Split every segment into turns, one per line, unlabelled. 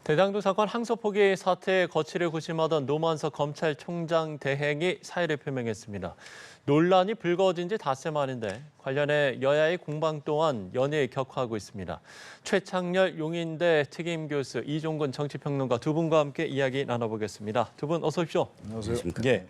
대장동 사건 항소 포기 사태에 거취를 고심하던 노만석 검찰총장 대행이 사의를 표명했습니다. 논란이 불거진 지 닷새 만인데 관련해 여야의 공방 또한 연이어 격화하고 있습니다. 최창렬 용인대 특임교수, 이종근 정치평론가 두 분과 함께 이야기 나눠보겠습니다. 두 분 어서 오십시오.
안녕하세요.
예.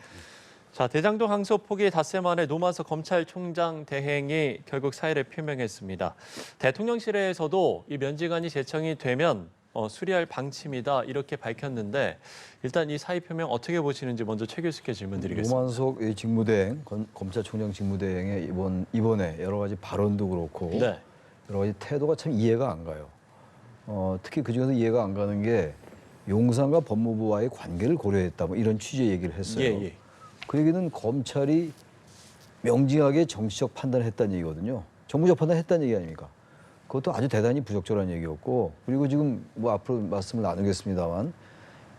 자, 대장동 항소 포기 닷새 만에 노만석 검찰총장 대행이 결국 사의를 표명했습니다. 대통령실에서도 이 면직안이 제청이 되면 수리할 방침이다 이렇게 밝혔는데 일단 이 사의 표명 어떻게 보시는지 먼저 최 교수께 질문드리겠습니다.
노만석 직무대행, 검찰총장 직무대행의 이번에 여러 가지 발언도 그렇고
네.
여러 가지 태도가 참 이해가 안 가요. 특히 그중에서 이해가 안 가는 게 용산과 법무부와의 관계를 고려했다 뭐 이런 취지의 얘기를 했어요.
예.
그 얘기는 검찰이 명징하게 정치적 판단을 했다는 얘기거든요. 정무적 판단을 했다는 얘기 아닙니까? 그것도 아주 대단히 부적절한 얘기였고, 그리고 지금 뭐 앞으로 말씀을 나누겠습니다만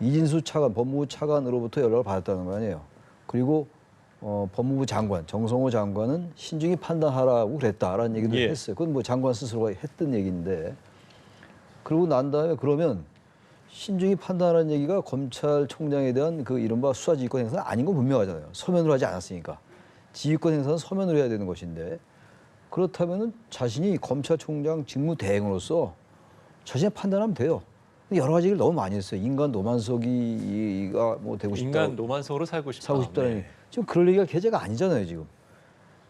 이진수 차관, 법무부 차관으로부터 연락을 받았다는 거 아니에요. 그리고 법무부 장관, 정성호 장관은 신중히 판단하라고 그랬다라는 얘기도 했어요. 그건 뭐 장관 스스로가 했던 얘기인데, 그러고 난 다음에 그러면 신중히 판단하라는 얘기가 검찰총장에 대한 그 이른바 수사지휘권 행사는 아닌 건 분명하잖아요. 서면으로 하지 않았으니까. 지휘권 행사는 서면으로 해야 되는 것인데, 그렇다면은 자신이 검찰총장 직무대행으로서 자신이 판단하면 돼요. 여러 가지 얘기를 너무 많이 했어요. 인간 노만석이가 뭐 되고 싶다.
인간 노만석으로 살고
싶다는
네.
얘기. 지금 그럴 얘기가 계제가 아니잖아요, 지금.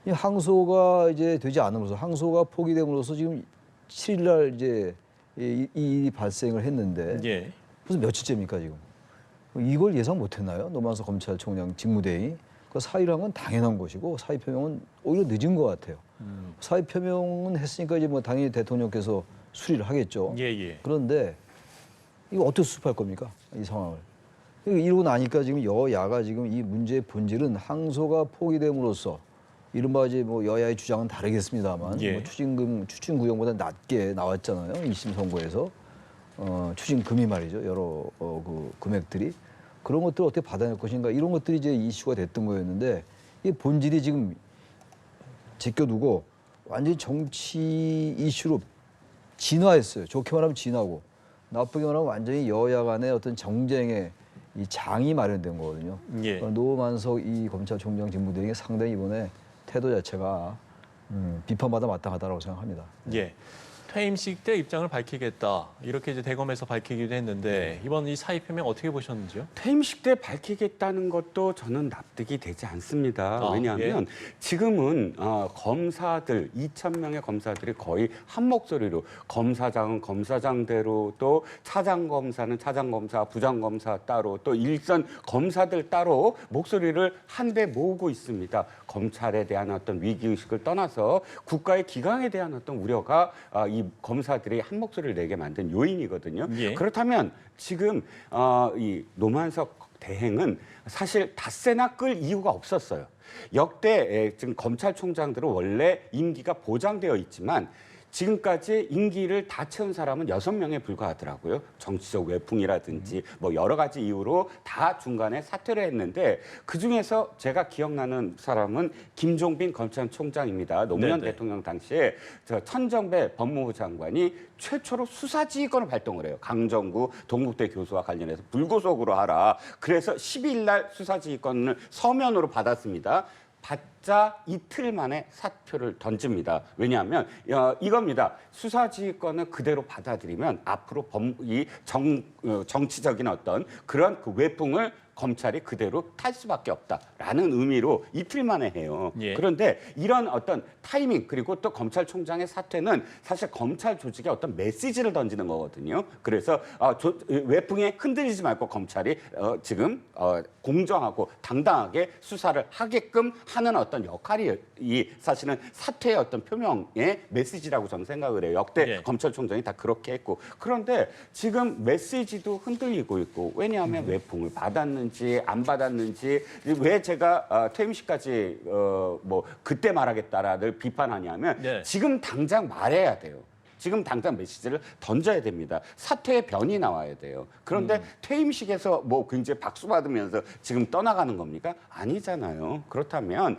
이 항소가 이제 되지 않음으로써, 항소가 포기됨으로써 지금 7일 날 이제 이 일이 발생을 했는데 무슨 며칠째입니까, 지금? 이걸 예상 못 했나요? 노만석 검찰총장 직무대행이. 그 사의를 한 건 당연한 것이고 사의 표명은 오히려 늦은 것 같아요. 사의 표명은 했으니까 이제 뭐 당연히 대통령께서 수리를 하겠죠. 그런데 이거 어떻게 수습할 겁니까? 이 상황을. 이러고 나니까 지금 여야가 지금 이 문제의 본질은 항소가 포기됨으로써 이른바 이제 뭐 여야의 주장은 다르겠습니다만 뭐 추징구형보다 낮게 나왔잖아요. 1심 선고에서 추징금이 말이죠. 여러 그 금액들이. 그런 것들을 어떻게 받아낼 것인가 이런 것들이 이제 이슈가 됐던 거였는데 이 본질이 지금 제껴두고 완전히 정치 이슈로 진화했어요. 좋게 말하면 진화고 나쁘게 말하면 완전히 여야 간의 어떤 정쟁의 이 장이 마련된 거거든요. 노만석 이 검찰총장 직무대행이 상당히 이번에 태도 자체가 비판받아 마땅하다고 생각합니다.
퇴임식 때 입장을 밝히겠다 이렇게 이제 대검에서 밝히기도 했는데 이번 이 사의 표명 어떻게 보셨는지요?
퇴임식 때 밝히겠다는 것도 저는 납득이 되지 않습니다. 왜냐하면 지금은 검사들 2,000명의 검사들이 거의 한 목소리로 검사장은 검사장대로 또 차장검사는 차장검사, 부장검사 따로 또 일선 검사들 따로 목소리를 한데 모으고 있습니다. 검찰에 대한 어떤 위기의식을 떠나서 국가의 기강에 대한 어떤 우려가 이 검사들이 한 목소리를 내게 만든 요인이거든요. 그렇다면 지금 이 노만석 대행은 사실 닷새나 끌 이유가 없었어요. 역대 지금 검찰총장들은 원래 임기가 보장되어 있지만 지금까지 임기를 다 채운 사람은 6명에 불과하더라고요. 정치적 외풍이라든지 뭐 여러 가지 이유로 다 중간에 사퇴를 했는데 그중에서 제가 기억나는 사람은 김종빈 검찰총장입니다. 노무현 대통령 당시에 천정배 법무부 장관이 최초로 수사지휘권을 발동을 해요. 강정구 동국대 교수와 관련해서 불구속으로 하라. 그래서 12일 날 수사지휘권을 서면으로 받았습니다. 받자 이틀 만에 사표를 던집니다. 왜냐하면 이겁니다. 수사지휘권을 그대로 받아들이면 앞으로 정치적인 어떤 그런 그 외풍을 검찰이 그대로 탈 수밖에 없다라는 의미로 이틀 만에 해요. 그런데 이런 어떤 타이밍 그리고 또 검찰총장의 사퇴는 사실 검찰 조직에 어떤 메시지를 던지는 거거든요. 그래서 외풍에 흔들리지 말고 검찰이 지금 공정하고 당당하게 수사를 하게끔 하는 어떤 역할이 사실은 사퇴의 어떤 표명의 메시지라고 저는 생각을 해요. 역대 검찰총장이 다 그렇게 했고 그런데 지금 메시지도 흔들리고 있고 왜냐하면 외풍을 받았는지 안 받았는지 왜 제가 퇴임식까지 뭐 그때 말하겠다라를 비판하냐면 지금 당장 말해야 돼요. 지금 당장 메시지를 던져야 됩니다. 사퇴의 변이 나와야 돼요. 그런데 퇴임식에서 뭐 굉장히 박수 받으면서 지금 떠나가는 겁니까? 아니잖아요. 그렇다면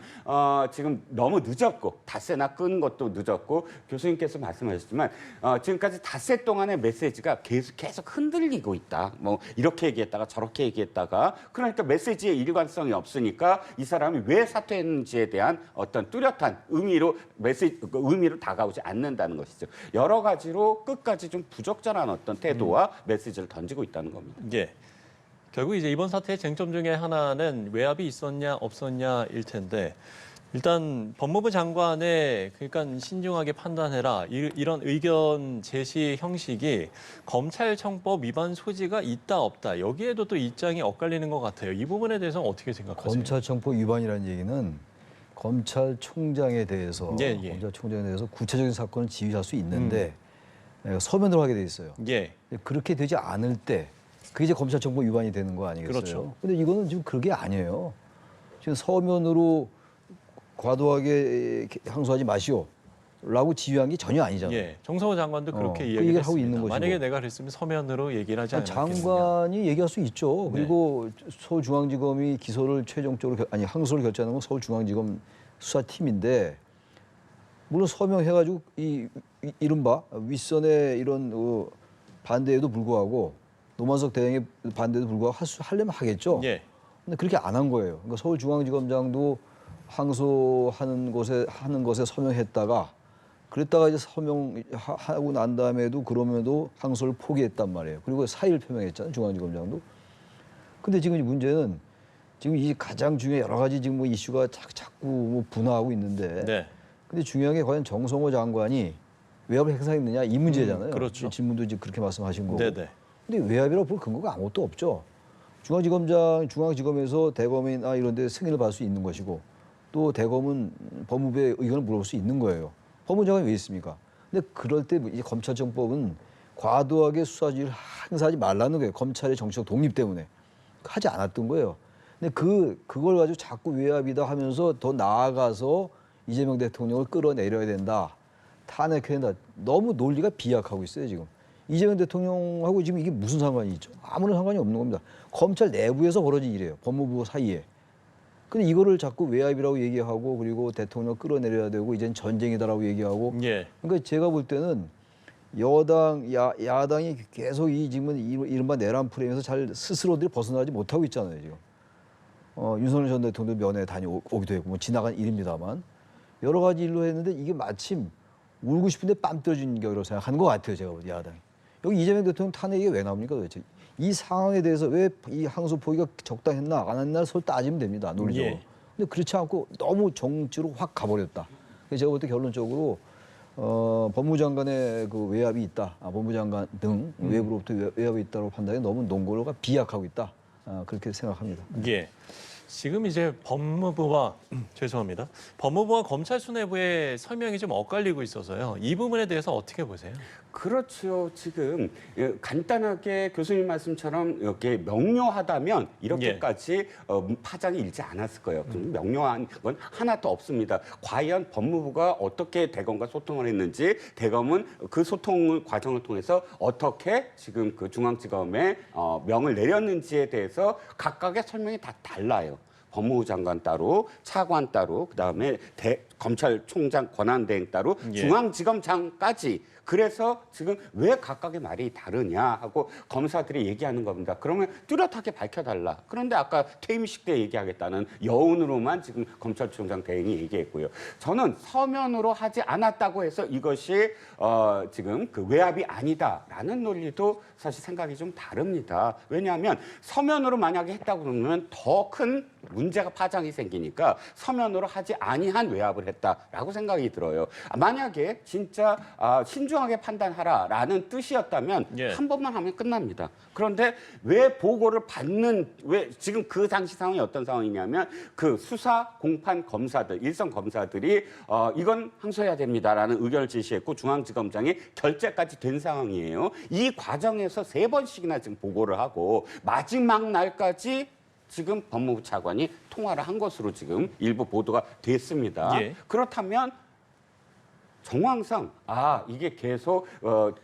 지금 너무 늦었고 닷새나 끈 것도 늦었고 교수님께서 말씀하셨지만 지금까지 닷새 동안의 메시지가 계속 흔들리고 있다. 뭐 이렇게 얘기했다가 저렇게 얘기했다가 그러니까 메시지의 일관성이 없으니까 이 사람이 왜 사퇴했는지에 대한 어떤 뚜렷한 의미로 다가오지 않는다는 것이죠. 여러 가지로 끝까지 좀 부적절한 어떤 태도와 메시지를 던지고 있다는 겁니다.
예. 결국 이제 이번 사태의 쟁점 중에 하나는 외압이 있었냐 없었냐일 텐데 일단 법무부 장관의 그러니까 신중하게 판단해라 이런 의견 제시 형식이 검찰청법 위반 소지가 있다 없다 여기에도 또 입장이 엇갈리는 것 같아요. 이 부분에 대해서는 어떻게 생각하세요?
검찰청법 위반이라는 얘기는 검찰총장에 대해서 검찰총장에 대해서 구체적인 사건을 지휘할 수 있는데 서면으로 하게 돼 있어요.
예.
그렇게 되지 않을 때 그게 이제 검찰청법 위반이 되는 거 아니겠어요?
그렇죠.
근데 이거는 지금 그게 아니에요. 지금 서면으로 과도하게 항소하지 마시오라고 지휘한 게 전혀 아니잖아요.
예. 정성호 장관도 그렇게
그
이야기를
얘기를 하고
했습니다.
있는 것이고.
만약에 내가 그랬으면 서면으로 얘기를 하지 않았겠느냐.
장관이 얘기할 수 있죠. 그리고 서울중앙지검이 기소를 최종적으로 항소를 결정하는 건 서울중앙지검 수사팀인데 물론 서명해가지고 이른바 윗선의 이런 반대에도 불구하고 노만석 대행의 반대에도 불구하고 하려면 하겠죠.
예.
근데 그렇게 안 한 거예요. 그러니까 서울중앙지검장도 항소하는 것에 서명했다가 그랬다가 이제 서명하고 난 다음에도 그러면도 항소를 포기했단 말이에요. 그리고 사의를 표명했잖아요. 중앙지검장도. 근데 지금 이 문제는 지금 이 가장 중요한 여러 가지 지금 뭐 이슈가 자꾸 뭐 분화하고 있는데.
네.
근데 중요한 게 과연 정성호 장관이 외압을 행사했느냐 이 문제잖아요.
그렇죠.
질문도 이제 그렇게 말씀하신 거고.
네네.
근데 외압이라고 볼 근거가 아무것도 없죠. 중앙지검에서 대검이나 이런 데 승인을 받을 수 있는 것이고 또 대검은 법무부의 의견을 물어볼 수 있는 거예요. 법무장관이 왜 있습니까? 근데 그럴 때 이 검찰청법은 과도하게 수사지휘를 행사하지 말라는 거예요. 검찰의 정치적 독립 때문에. 하지 않았던 거예요. 근데 그걸 가지고 자꾸 외압이다 하면서 더 나아가서 이재명 대통령을 끌어내려야 된다. 탄핵해야 된다. 너무 논리가 비약하고 있어요, 지금. 이재명 대통령하고 지금 이게 무슨 상관이 있죠? 아무런 상관이 없는 겁니다. 검찰 내부에서 벌어진 일이에요. 법무부 사이에. 근데 이거를 자꾸 외압이라고 얘기하고 그리고 대통령 끌어내려야 되고 이젠 전쟁이다라고 얘기하고.
예.
그러니까 제가 볼 때는 야당이 계속 지금은 이른바 내란 프레임에서 잘 스스로들이 벗어나지 못하고 있잖아요, 지금. 윤석열 전 대통령도 면회 다녀오기도 했고 뭐 지나간 일입니다만 여러 가지 일로 했는데 이게 마침 울고 싶은데 뺨 때려준 격이라고 생각하는 것 같아요, 제가 볼 때 야당이. 여기 이재명 대통령 탄핵이 왜 나옵니까 도대체? 이 상황에 대해서 왜 이 항소 포기가 적당했나 안 했나 서로 따지면 됩니다, 논리적으로.
예.
근데 그렇지 않고 너무 정치로 확 가버렸다. 그래서 제가 볼 때 결론적으로 법무장관의 그 외압이 있다, 법무장관 등 외부로부터 외압이 있다고 판단해 너무 논거가 비약하고 있다, 그렇게 생각합니다.
예. 지금 이제 죄송합니다. 법무부와 검찰 수뇌부의 설명이 좀 엇갈리고 있어서요. 이 부분에 대해서 어떻게 보세요?
그렇죠. 지금 간단하게 교수님 말씀처럼 이렇게 명료하다면 이렇게까지 파장이 일지 않았을 거예요. 명료한 건 하나도 없습니다. 과연 법무부가 어떻게 대검과 소통을 했는지, 대검은 그 소통 과정을 통해서 어떻게 지금 그 중앙지검에 명을 내렸는지에 대해서 각각의 설명이 다 달라요. 법무부 장관 따로, 차관 따로, 그다음에 검찰총장 권한대행 따로, 중앙지검장까지. 그래서 지금 왜 각각의 말이 다르냐 하고 검사들이 얘기하는 겁니다. 그러면 뚜렷하게 밝혀달라. 그런데 아까 퇴임식 때 얘기하겠다는 여운으로만 지금 검찰총장 대행이 얘기했고요. 저는 서면으로 하지 않았다고 해서 이것이 지금 그 외압이 아니다라는 논리도 사실 생각이 좀 다릅니다. 왜냐하면 서면으로 만약에 했다고 그러면 더 큰 문제가 파장이 생기니까 서면으로 하지 아니한 외압을 했다라고 생각이 들어요. 만약에 진짜 신중하게 판단하라라는 뜻이었다면 한 번만 하면 끝납니다. 그런데 왜 보고를 왜 지금 그 당시 상황이 어떤 상황이냐면 그 수사 공판 검사들, 일선 검사들이 이건 항소해야 됩니다라는 의견을 제시했고 중앙지검장이 결재까지 된 상황이에요. 이 과정에서 3번씩이나 지금 보고를 하고 마지막 날까지 지금 법무부 차관이 통화를 한 것으로 지금 일부 보도가 됐습니다. 그렇다면 정황상 이게 계속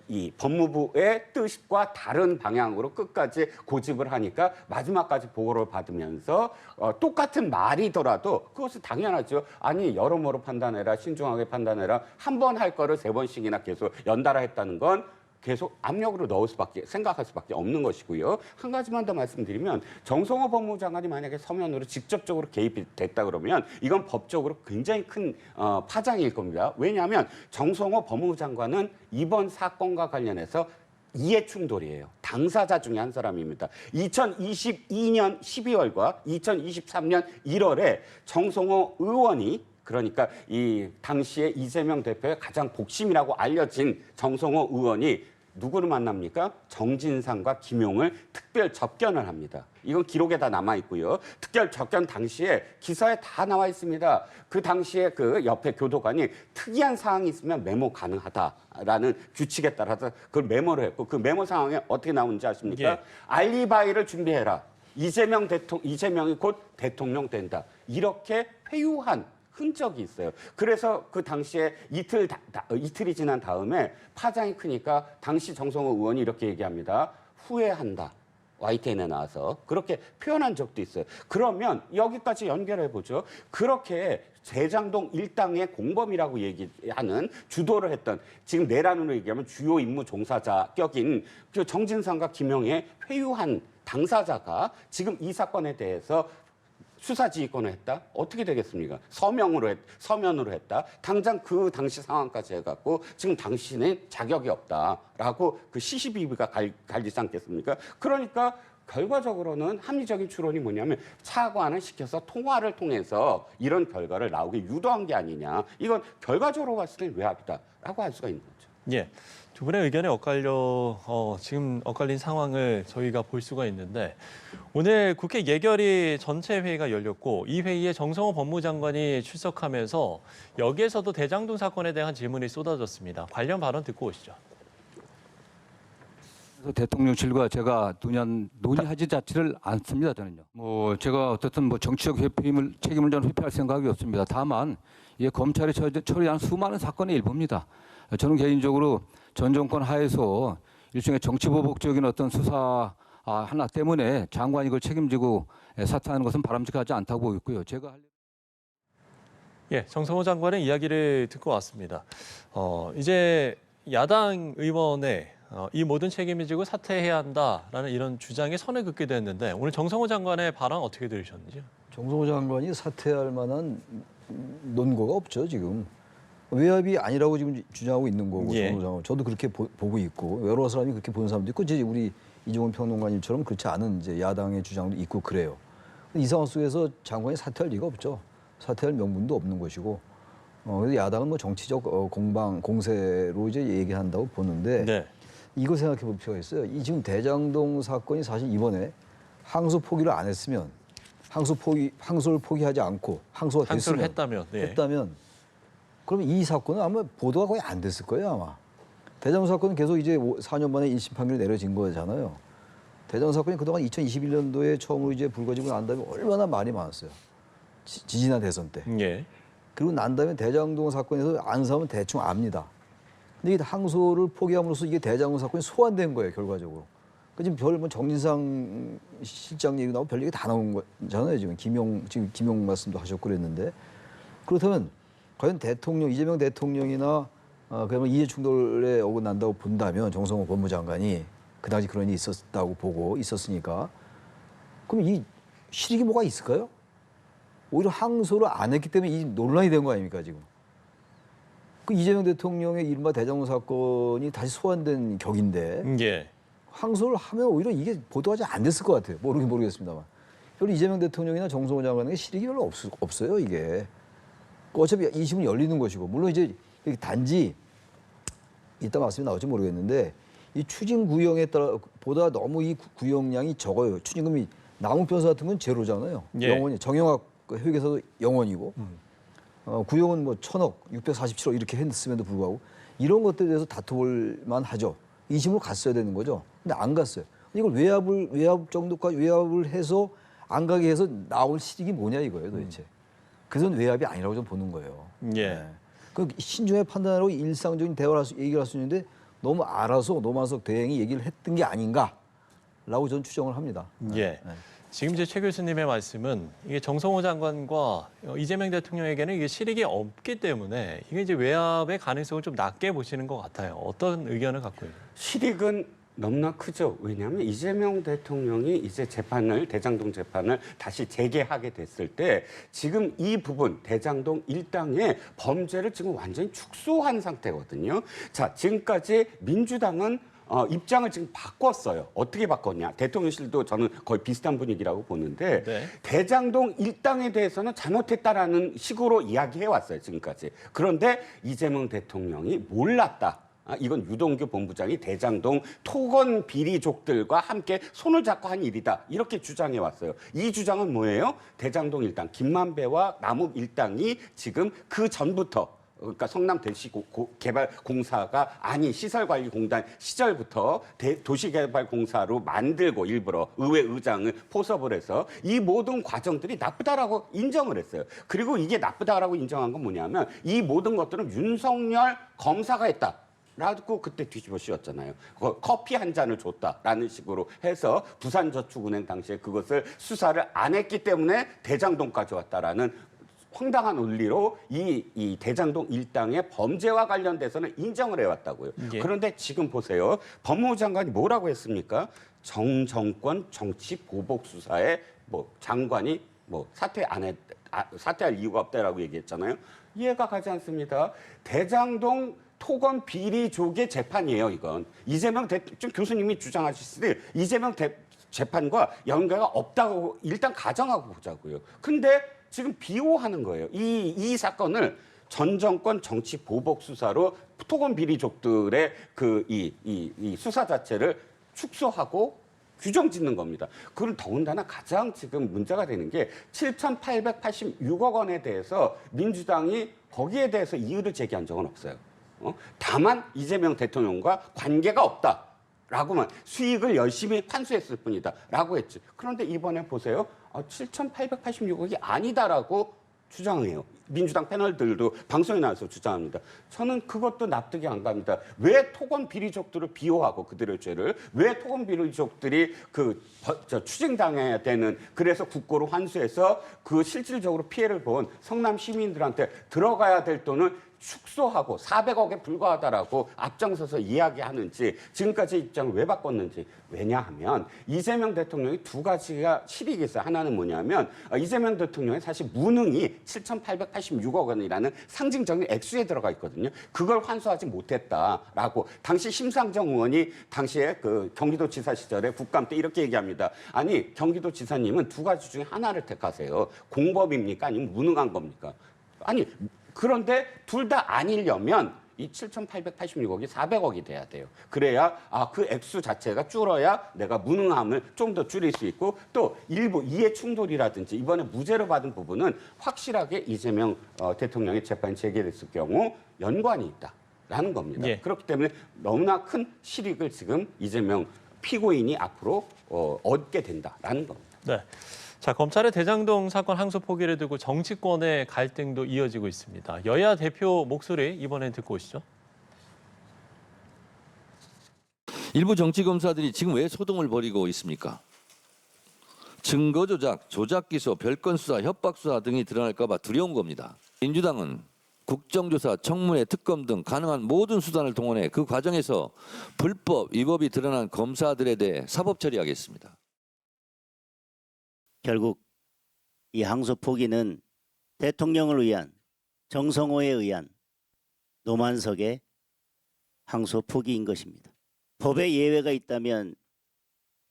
이 법무부의 뜻과 다른 방향으로 끝까지 고집을 하니까 마지막까지 보고를 받으면서 똑같은 말이더라도 그것은 당연하죠. 아니 여러모로 판단해라, 신중하게 판단해라. 한 번 할 거를 3번씩이나 계속 연달아 했다는 건 계속 압력으로 생각할 수밖에 없는 것이고요. 한 가지만 더 말씀드리면 정성호 법무부 장관이 만약에 서면으로 직접적으로 개입이 됐다 그러면 이건 법적으로 굉장히 큰 파장일 겁니다. 왜냐하면 정성호 법무부 장관은 이번 사건과 관련해서 이해 충돌이에요. 당사자 중에 한 사람입니다. 2022년 12월과 2023년 1월에 정성호 의원이 그러니까 이 당시에 이재명 대표의 가장 복심이라고 알려진 정성호 의원이 누구를 만납니까? 정진상과 김용을 특별 접견을 합니다. 이건 기록에 다 남아 있고요. 특별 접견 당시에 기사에 다 나와 있습니다. 그 당시에 그 옆에 교도관이 특이한 사항이 있으면 메모 가능하다라는 규칙에 따라서 그걸 메모를 했고 그 메모 상황에 어떻게 나오는지 아십니까?
예.
알리바이를 준비해라. 이재명이 곧 대통령 된다. 이렇게 회유한 흔적이 있어요. 그래서 그 당시에 이틀이 지난 다음에 파장이 크니까 당시 정성호 의원이 이렇게 얘기합니다. 후회한다. YTN에 나와서 그렇게 표현한 적도 있어요. 그러면 여기까지 연결해 보죠. 그렇게 대장동 일당의 공범이라고 얘기하는 주도를 했던 지금 내란으로 얘기하면 주요 임무 종사자 격인 그 정진상과 김용의 회유한 당사자가 지금 이 사건에 대해서 수사지휘권을 했다? 어떻게 되겠습니까? 서면으로 했다? 당장 그 당시 상황까지 해갖고 지금 당신의 자격이 없다라고 그 시시비비가 갈리지 않겠습니까? 그러니까 결과적으로는 합리적인 추론이 뭐냐면 차관을 시켜서 통화를 통해서 이런 결과를 나오게 유도한 게 아니냐. 이건 결과적으로 봤을 때 외압이다라고 할 수가 있는 거죠.
예. 두 분의 의견에 지금 엇갈린 상황을 저희가 볼 수가 있는데 오늘 국회 예결위 전체 회의가 열렸고 이 회의에 정성호 법무장관이 출석하면서 여기에서도 대장동 사건에 대한 질문이 쏟아졌습니다. 관련 발언 듣고 오시죠.
대통령실과 제가 논의하지 자체를 않습니다. 저는요. 제가 어떻든 정치적 책임을 저는 회피할 생각이 없습니다. 다만 이게 검찰이 처리한 수많은 사건의 일부입니다. 저는 개인적으로 전 정권 하에서 일종의 정치보복적인 어떤 수사 하나 때문에 장관이 이걸 책임지고 사퇴하는 것은 바람직하지 않다고 보고 있고요.
정성호 장관의 이야기를 듣고 왔습니다. 이제 야당 의원의 이 모든 책임을 지고 사퇴해야 한다라는 이런 주장에 선을 긋게 됐는데 오늘 정성호 장관의 발언 어떻게 들으셨는지요?
정성호 장관이 사퇴할 만한 논거가 없죠, 지금. 외압이 아니라고 지금 주장하고 있는 거고, 정성호 장관. 저도 그렇게 보고 있고, 여러 사람이 그렇게 보는 사람도 있고, 이제 우리 이종훈 평론가님처럼 그렇지 않은 이제 야당의 주장도 있고 그래요. 이 상황 속에서 장관이 사퇴할 리가 없죠. 사퇴할 명분도 없는 것이고, 그래서 야당은 정치적 공세로 이제 얘기한다고 보는데,
네.
이거 생각해 볼 필요가 있어요. 이 지금 대장동 사건이 사실 이번에 항소 포기를 안 했으면, 항소를 포기하지 않고 항소가 됐으면, 했다면, 그러면 이 사건은 아마 보도가 거의 안 됐을 거예요, 아마. 대장동 사건은 계속 이제 4년 만에 1심 판결이 내려진 거잖아요. 대장동 사건이 그동안 2021년도에 처음으로 이제 불거지고 난 다음에 얼마나 말이 많았어요. 지지난 대선 때.
예.
그리고 난 다음에 대장동 사건에서 안 사면 대충 압니다. 근데 이 항소를 포기함으로써 이게 대장동 사건이 소환된 거예요, 결과적으로. 지금 정진상 실장 얘기 나오고 별 얘기 다 나온 거잖아요, 지금. 김용 말씀도 하셨고 그랬는데. 그렇다면 과연 이재명 대통령이나 그러면 이해 충돌에 어긋난다고 본다면 정성호 법무장관이 그 당시 그런 일이 있었다고 보고 있었으니까 그럼 이 실익이 뭐가 있을까요? 오히려 항소를 안 했기 때문에 이 논란이 된 거 아닙니까 지금? 그 이재명 대통령의 이른바 대장동 사건이 다시 소환된 격인데 항소를 하면 오히려 이게 보도가 안 됐을 것 같아요. 모르겠습니다만. 별로 이재명 대통령이나 정성호 장관에게 실익이 별로 없어요 이게. 어차피 2심은 열리는 것이고 물론 이제 단지 이따 말씀이 나올지 모르겠는데 이 추징 구형에 따라 보다 너무 이 구형량이 적어요. 추징금이 남은 변수 같은 건 제로잖아요. 영원히 정영학 회계사도 영원이고 구형은 1,000억, 647억 이렇게 했음에도 불구하고 이런 것들에 대해서 다퉈볼 만하죠. 2심으로 갔어야 되는 거죠. 근데 안 갔어요. 이걸 외압 정도까지 외압을 해서 안 가게 해서 나올 실익이 뭐냐 이거예요 도대체. 그래서 외압이 아니라고 좀 보는 거예요.
예.
그 신중하게 판단하고 일상적인 대화를 얘기를 할 수 있는데 너무 알아서 노만석 대행이 얘기를 했던 게 아닌가라고 저는 추정을 합니다.
예. 지금 이제 최 교수님의 말씀은 이게 정성호 장관과 이재명 대통령에게는 이게 실익이 없기 때문에 이게 이제 외압의 가능성을 좀 낮게 보시는 것 같아요. 어떤 의견을 갖고 있나요?
실익은 너무나 크죠. 왜냐하면 이재명 대통령이 이제 대장동 재판을 다시 재개하게 됐을 때 지금 이 부분 대장동 일당의 범죄를 지금 완전히 축소한 상태거든요. 자, 지금까지 민주당은 입장을 지금 바꿨어요. 어떻게 바꿨냐? 대통령실도 저는 거의 비슷한 분위기라고 보는데
네.
대장동 일당에 대해서는 잘못했다라는 식으로 이야기해 왔어요. 지금까지. 그런데 이재명 대통령이 몰랐다. 이건 유동규 본부장이 대장동 토건 비리족들과 함께 손을 잡고 한 일이다. 이렇게 주장해 왔어요. 이 주장은 뭐예요? 대장동 일당, 김만배와 남욱 일당이 지금 그 전부터 그러니까 성남도시개발공사가 아닌 시설관리공단 시절부터 도시개발공사로 만들고 일부러 의회 의장을 포섭을 해서 이 모든 과정들이 나쁘다라고 인정을 했어요. 그리고 이게 나쁘다라고 인정한 건 뭐냐면 이 모든 것들은 윤석열 검사가 했다. 라고 그때 뒤집어 씌웠잖아요. 커피 한 잔을 줬다라는 식으로 해서 부산저축은행 당시에 그것을 수사를 안 했기 때문에 대장동까지 왔다라는 황당한 논리로 이 대장동 일당의 범죄와 관련돼서는 인정을 해왔다고요.
예.
그런데 지금 보세요. 법무부 장관이 뭐라고 했습니까? 정정권 정치 보복 수사에 장관이 사퇴할 이유가 없다라고 얘기했잖아요. 이해가 가지 않습니다. 대장동 토건 비리족의 재판이에요, 이건. 이재명 지금 교수님이 주장하시듯이 이재명 재판과 연관가 없다고 일단 가정하고 보자고요. 근데 지금 비호하는 거예요. 이 사건을 전 정권 정치 보복 수사로 토건 비리족들의 이 수사 자체를 축소하고 규정 짓는 겁니다. 그걸 더군다나 가장 지금 문제가 되는 게 7,886억 원에 대해서 민주당이 거기에 대해서 이의를 제기한 적은 없어요. 다만 이재명 대통령과 관계가 없다라고만 수익을 열심히 환수했을 뿐이다라고 했지. 그런데 이번에 보세요. 7,886억이 아니다라고 주장해요. 민주당 패널들도 방송에 나와서 주장합니다. 저는 그것도 납득이 안 갑니다. 왜 토건 비리족들을 비호하고 그들의 죄를 왜 토건 비리족들이 추징당해야 되는 그래서 국고로 환수해서 그 실질적으로 피해를 본 성남 시민들한테 들어가야 될 돈을 축소하고 400억에 불과하다라고 앞장서서 이야기하는지 지금까지 입장을 왜 바꿨는지. 왜냐하면 이재명 대통령이 두 가지가 실익이 있어요. 하나는 뭐냐면 이재명 대통령의 사실 무능이 7,886억 원이라는 상징적인 액수에 들어가 있거든요. 그걸 환수하지 못했다라고 당시 심상정 의원이 당시에 그 경기도지사 시절에 국감 때 이렇게 얘기합니다. 아니 경기도지사님은 두 가지 중에 하나를 택하세요. 공법입니까? 아니면 무능한 겁니까? 아니 그런데 둘 다 아니려면 이 7,886억이 400억이 돼야 돼요. 그래야 그 액수 자체가 줄어야 내가 무능함을 좀 더 줄일 수 있고 또 일부 이해 충돌이라든지 이번에 무죄를 받은 부분은 확실하게 이재명 대통령의 재판이 재개됐을 경우 연관이 있다라는 겁니다.
예.
그렇기 때문에 너무나 큰 실익을 지금 이재명 피고인이 앞으로 얻게 된다라는 겁니다.
네. 자, 검찰의 대장동 사건 항소 포기를 두고 정치권의 갈등도 이어지고 있습니다. 여야 대표 목소리 이번엔 듣고 오시죠.
일부 정치검사들이 지금 왜 소동을 벌이고 있습니까? 증거 조작, 조작 기소, 별건 수사, 협박 수사 등이 드러날까 봐 두려운 겁니다. 민주당은 국정조사, 청문회, 특검 등 가능한 모든 수단을 동원해 그 과정에서 불법, 위법이 드러난 검사들에 대해 사법 처리하겠습니다.
결국 이 항소 포기는 대통령을 위한 정성호에 의한 노만석의 항소 포기인 것입니다. 법에 예외가 있다면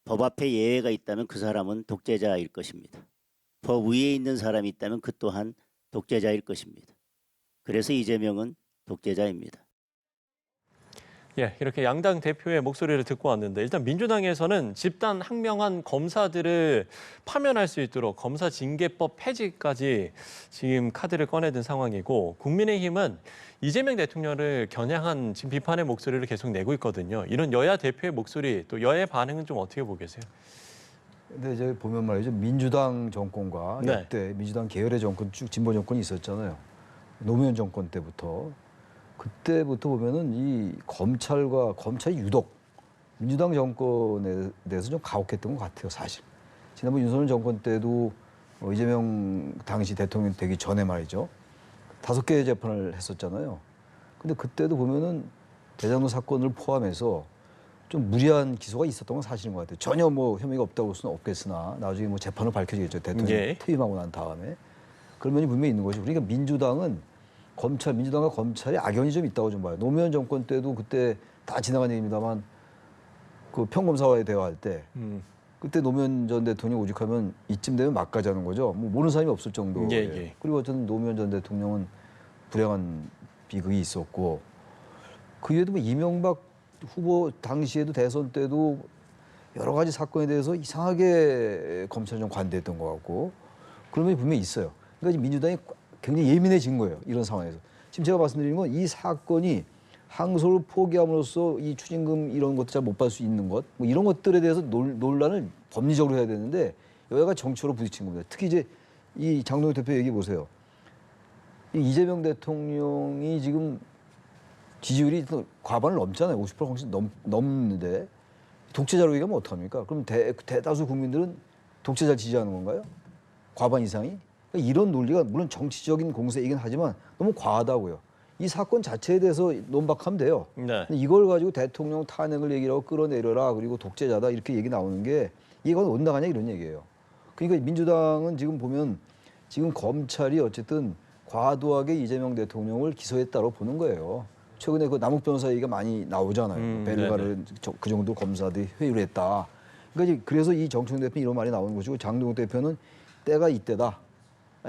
법 앞에 예외가 있다면 그 사람은 독재자일 것입니다. 법 위에 있는 사람이 있다면 그 또한 독재자일 것입니다. 그래서 이재명은 독재자입니다.
예, 이렇게 양당 대표의 목소리를 듣고 왔는데 일단 민주당에서는 집단 항명한 검사들을 파면할 수 있도록 검사 징계법 폐지까지 지금 카드를 꺼내든 상황이고 국민의힘은 이재명 대통령을 겨냥한 지금 비판의 목소리를 계속 내고 있거든요. 이런 여야 대표의 목소리 또 여야의 반응은 좀 어떻게 보계세요?
근데 이제 보면 말이죠. 민주당 정권과
네.
역대 민주당 계열의 정권 쭉 진보 정권이 있었잖아요. 노무현 정권 때부터 그때부터 보면은 이 검찰이 유독 민주당 정권에 대해서 좀 가혹했던 것 같아요, 사실. 지난번 윤석열 정권 때도 이재명 당시 대통령 되기 전에 말이죠. 5개의 재판을 했었잖아요. 근데 그때도 보면은 대장동 사건을 포함해서 좀 무리한 기소가 있었던 건 사실인 것 같아요. 전혀 뭐 혐의가 없다고 볼 수는 없겠으나 나중에 뭐 재판을 밝혀지겠죠. 대통령
예.
퇴임하고 난 다음에. 그런 면이 분명히 있는 거죠. 그러니까 민주당과 검찰이 악연이 좀 있다고 좀 봐요. 노무현 정권 때도 그때 다 지나간 얘기입니다만 그 평검사와의 대화할 때 그때 노무현 전 대통령 오죽하면 이쯤 되면 막 가자는 거죠. 뭐 모르는 사람이 없을 정도예요.
예, 예.
그리고 어쨌든 노무현 전 대통령은 불행한 비극이 있었고 그 외에도 뭐 이명박 후보 당시에도 대선 때도 여러 가지 사건에 대해서 이상하게 검찰이 좀 관대했던 것 같고 그런 면이 분명히 있어요. 그러니까 민주당이 굉장히 예민해진 거예요. 이런 상황에서. 지금 제가 말씀드리는 건 이 사건이 항소를 포기함으로써 이 추징금 이런 것도 잘 못 받을 수 있는 것, 뭐 이런 것들에 대해서 논란을 법리적으로 해야 되는데 여야가 정치로 부딪힌 겁니다. 특히 이제 이 장동혁 대표 얘기 보세요. 이 이재명 대통령이 지금 지지율이 과반을 넘잖아요. 50% 훨씬 넘는데 독재자로 얘기하면 어떡합니까? 그럼 대다수 국민들은 독재자 지지하는 건가요? 과반 이상이? 그러니까 이런 논리가 물론 정치적인 공세이긴 하지만 너무 과하다고요. 이 사건 자체에 대해서 논박하면 돼요.
네.
근데 이걸 가지고 대통령 탄핵을 얘기하고 끌어내려라 그리고 독재자다 이렇게 얘기 나오는 게 이해가 온당하냐 이런 얘기예요. 그러니까 민주당은 지금 보면 지금 검찰이 어쨌든 과도하게 이재명 대통령을 기소했다고 보는 거예요. 최근에 그 남욱 변호사 얘기가 많이 나오잖아요. 베르가를 그 정도 검사들이 회유를 했다. 그러니까 그래서 이 정청래 대표는 이런 말이 나오는 것이고 장동혁 대표는 때가 이때다.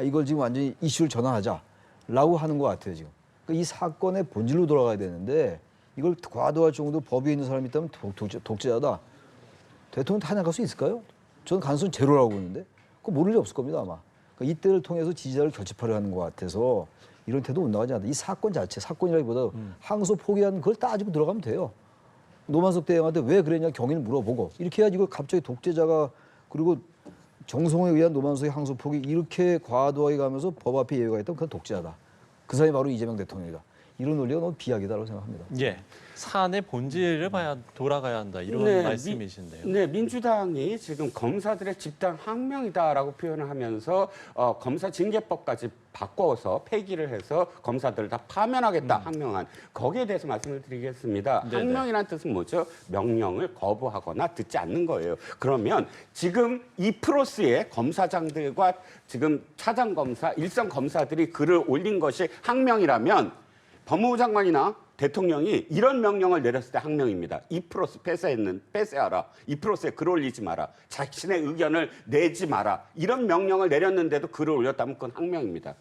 이걸 지금 완전히 이슈를 전환하자라고 하는 것 같아요 지금. 그러니까 이 사건의 본질로 돌아가야 되는데 이걸 과도할 정도 법위에 있는 사람이 있다면 독재자다. 대통령 탄핵할 수 있을까요? 저는 가능성 제로라고 보는데 그거 모를 리 없을 겁니다 아마. 그러니까 이때를 통해서 지지자를 결집하려 하는 것 같아서 이런 태도 온당하지 않다. 이 사건 자체, 사건이라기보다 항소 포기한 걸 따지고 들어가면 돼요. 노만석 대행한테 왜 그랬냐 경위를 물어보고 이렇게 해야지 이거 갑자기 독재자가 그리고 정성호에 의한 노만석의 항소 포기 이렇게 과도하게 가면서 법 앞에 예외가 있다면 그건 독재자다. 그 사람이 바로 이재명 대통령이다. 이런 논리가 너무 비약이다라고 생각합니다.
예. 사안의 본질을 봐야 돌아가야 한다. 이런 말씀이신데요.
네, 민주당이 지금 검사들의 집단 항명이다라고 표현을 하면서 검사 징계법까지 바꿔서 폐기를 해서 검사들을 다 파면하겠다 항명한 거기에 대해서 말씀을 드리겠습니다.
네네.
항명이라는 뜻은 뭐죠? 명령을 거부하거나 듣지 않는 거예요. 그러면 지금 이 프로스의 검사장들과 지금 차장검사, 일선 검사들이 글을 올린 것이 항명이라면 법무부 장관이나 대통령이 이런 명령을 내렸을 때 항명입니다. 이 프로스 폐쇄하라. 이 프로스에 글 올리지 마라. 자신의 의견을 내지 마라. 이런 명령을 내렸는데도 글을 올렸다면 그건 항명입니다.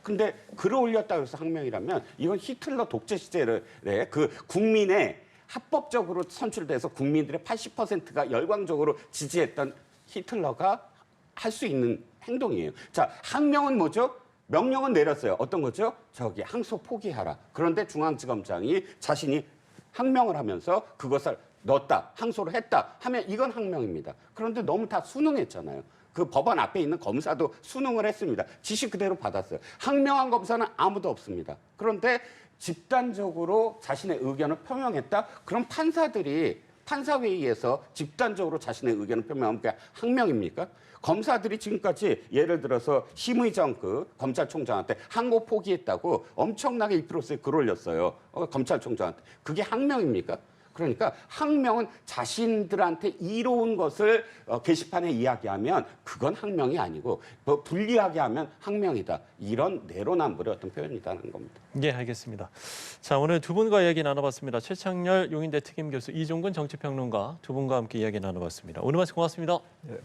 근데 글을 올렸다고 해서 항명이라면 이건 히틀러 독재 시절에 그 국민의 합법적으로 선출돼서 국민들의 80%가 열광적으로 지지했던 히틀러가 할 수 있는 행동이에요. 자, 항명은 뭐죠? 명령은 내렸어요. 어떤 거죠? 저기 항소 포기하라. 그런데 중앙지검장이 자신이 항명을 하면서 그것을 넣었다, 항소를 했다 하면 이건 항명입니다. 그런데 너무 다 순응했잖아요. 그 법원 앞에 있는 검사도 순응을 했습니다. 지시 그대로 받았어요. 항명한 검사는 아무도 없습니다. 그런데 집단적으로 자신의 의견을 표명했다? 그럼 판사들이 판사회의에서 집단적으로 자신의 의견을 표명하면 그게 항명입니까? 검사들이 지금까지 예를 들어서 심의정 그 검찰총장한테 항고 포기했다고 엄청나게 이 프로스에 글 올렸어요. 검찰총장한테. 그게 항명입니까? 그러니까 항명은 자신들한테 이로운 것을 게시판에 이야기하면 그건 항명이 아니고 뭐 불리하게 하면 항명이다. 이런 내로남불의 어떤 표현이라는 겁니다.
예, 알겠습니다. 자, 오늘 두 분과 이야기 나눠봤습니다. 최창렬 용인대 특임 교수, 이종근 정치평론가 두 분과 함께 이야기 나눠봤습니다. 오늘 말씀 고맙습니다.
예.